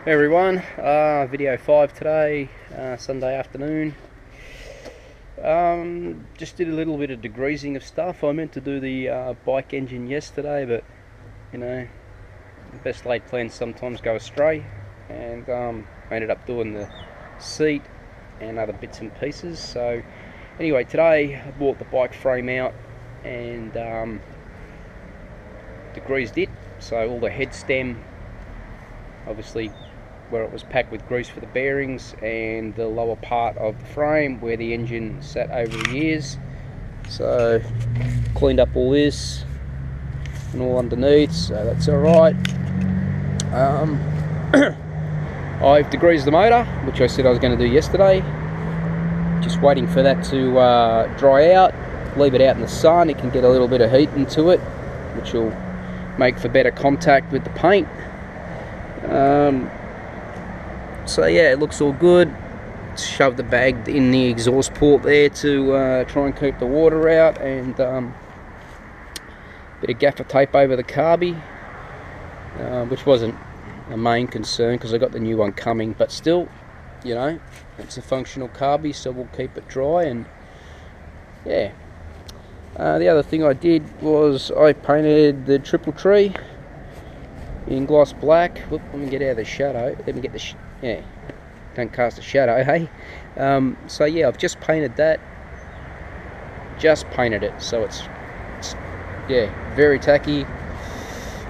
Hey everyone, video 5 today, Sunday afternoon. Just did a little bit of degreasing of stuff. I meant to do the bike engine yesterday, but you know, the best laid plans sometimes go astray, and I ended up doing the seat and other bits and pieces. So anyway, today I brought the bike frame out and degreased it. So all the head stem, obviously where it was packed with grease for the bearings, and the lower part of the frame where the engine sat over the years. So cleaned up all this and all underneath, so that's alright. I've degreased the motor, which I said I was going to do yesterday. Just waiting for that to dry out, leave it out in the sun. It can get a little bit of heat into it, which will make for better contact with the paint. So yeah, it looks all good. Shoved the bag in the exhaust port there to try and keep the water out, and bit of gaffer tape over the carby, which wasn't a main concern because I got the new one coming, but still, you know, it's a functional carby, so we'll keep it dry. And yeah, the other thing I did was I painted the triple tree in gloss black. Whoop, let me get out of the shadow. Let me get the yeah, don't cast a shadow, hey. So yeah, I've just painted that. Just painted it, so it's yeah, very tacky.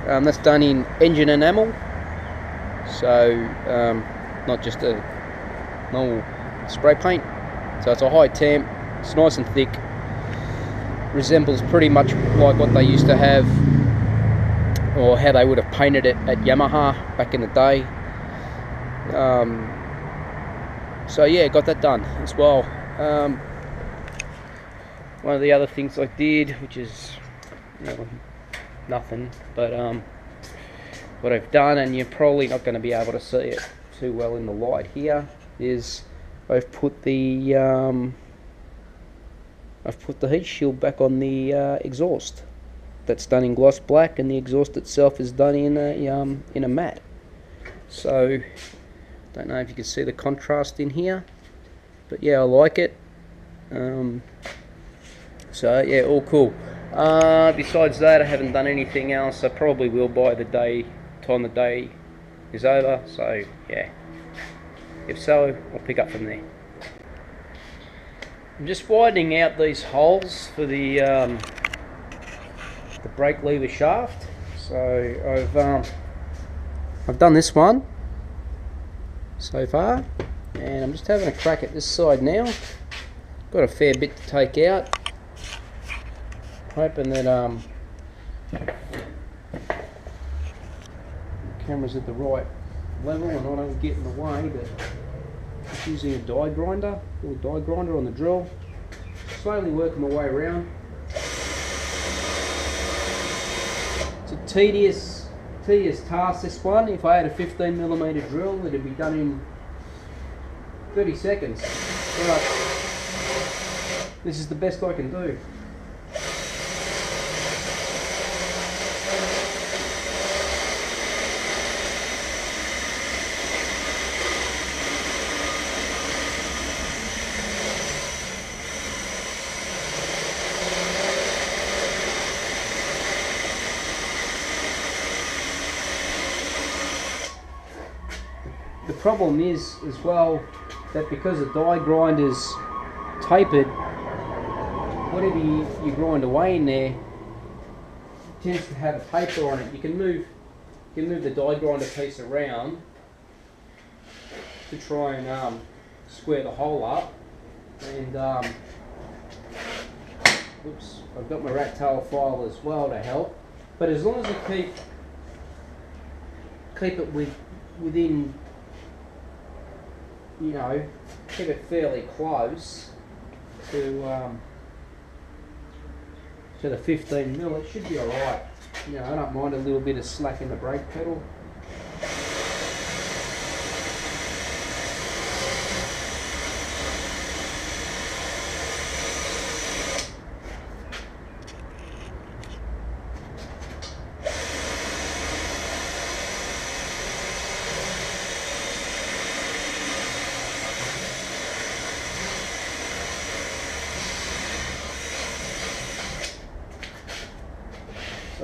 That's done in engine enamel, so not just a normal spray paint. So it's a high temp. It's nice and thick. Resembles pretty much like what they used to have, or how they would have painted it at Yamaha back in the day. So yeah, got that done as well. One of the other things I did, which is, you know, nothing, but what I've done, and you're probably not going to be able to see it too well in the light here, is I've put the heat shield back on the exhaust. That's done in gloss black, and the exhaust itself is done in a matte. So don't know if you can see the contrast in here, but yeah, I like it. So yeah, all cool. Besides that, I haven't done anything else. I probably will by the time the day is over. So yeah, if so, I'll pick up from there. I'm just widening out these holes for the brake lever shaft. So I've done this one so far, and I'm just having a crack at this side now. Got a fair bit to take out. Hoping that the camera's at the right level and I don't get in the way, but just using a die grinder, little die grinder on the drill. Slowly working my way around. It's a tedious task, this one. If I had a 15mm drill, it'd be done in 30 seconds. But this is the best I can do. The problem is as well that because the die grinder's tapered, whatever you grind away in there tends to have a taper on it. You can move the die grinder piece around to try and square the hole up, and oops, I've got my rat tail file as well to help. But as long as I keep it within, you know, keep it fairly close to the 15mm, it should be alright. You know, I don't mind a little bit of slack in the brake pedal.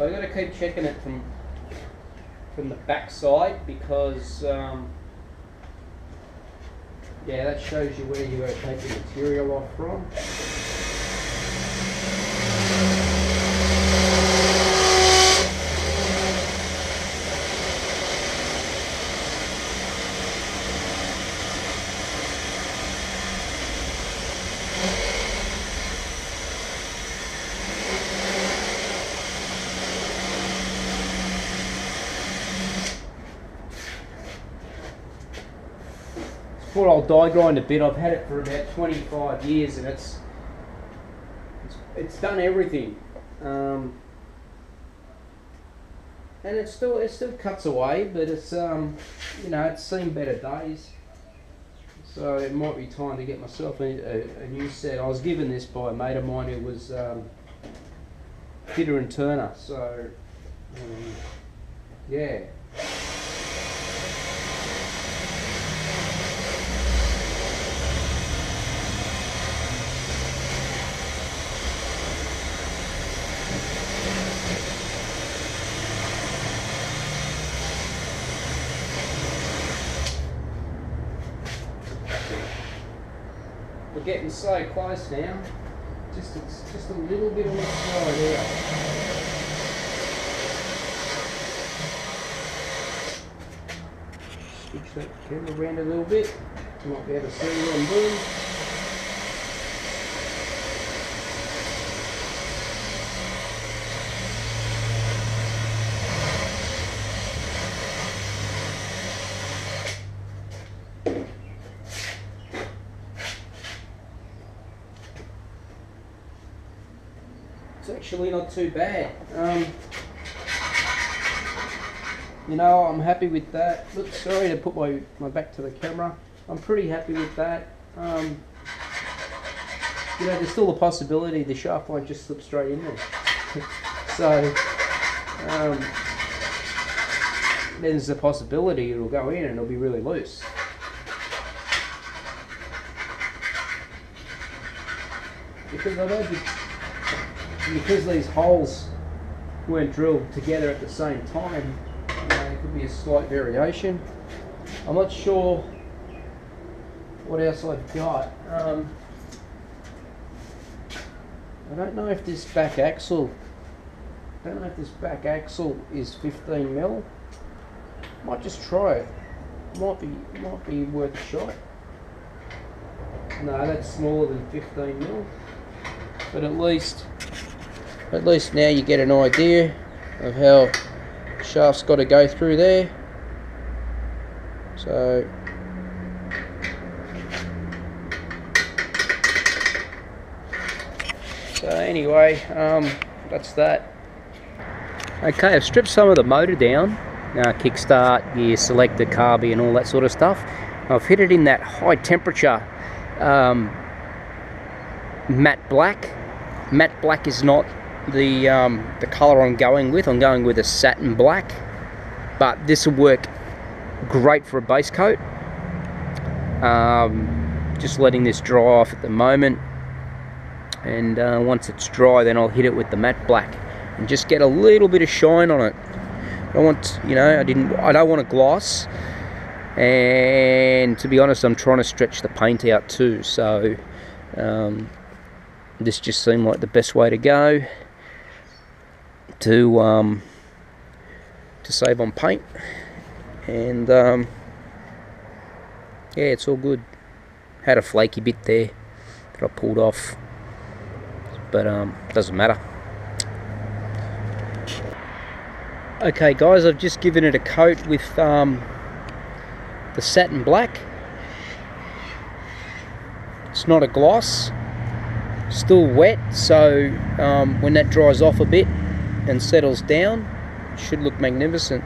I've got to keep checking it from the back side because yeah, that shows you where you're going to take the material off from. Before I'll die grind a bit, I've had it for about 25 years and it's done everything, and it still cuts away, but it's you know, it's seen better days, so it might be time to get myself a new set. I was given this by a mate of mine who was fitter and turner, so yeah. We're getting so close now. It's just a little bit on the side here. Switch that camera around a little bit. You might be able to see what I'm doing. It's actually not too bad. You know, I'm happy with that. Look, sorry to put my back to the camera. I'm pretty happy with that. You know, there's still a possibility the shaft might just slip straight in there. So, there's a possibility it'll go in and it'll be really loose. Because these holes weren't drilled together at the same time, there could be a slight variation. I'm not sure what else I've got. I don't know if this back axle, is 15 mil. Might just try it. Might be worth a shot. No, that's smaller than 15 mil. But at least now you get an idea of how the shaft's got to go through there. So anyway, that's that. Okay, I've stripped some of the motor down, kickstart, gear selector, carby and all that sort of stuff. I've hit it in that high temperature matte black. Matte black is not the colour I'm going with. I'm going with a satin black, but this will work great for a base coat. Just letting this dry off at the moment, and once it's dry then I'll hit it with the matte black and just get a little bit of shine on it. I want, you know, I don't want a gloss, and to be honest I'm trying to stretch the paint out too, so this just seemed like the best way to go to save on paint, and yeah, it's all good. Had a flaky bit there that I pulled off, but doesn't matter. Okay guys, I've just given it a coat with the satin black. It's not a gloss, still wet, so when that dries off a bit and settles down, it should look magnificent.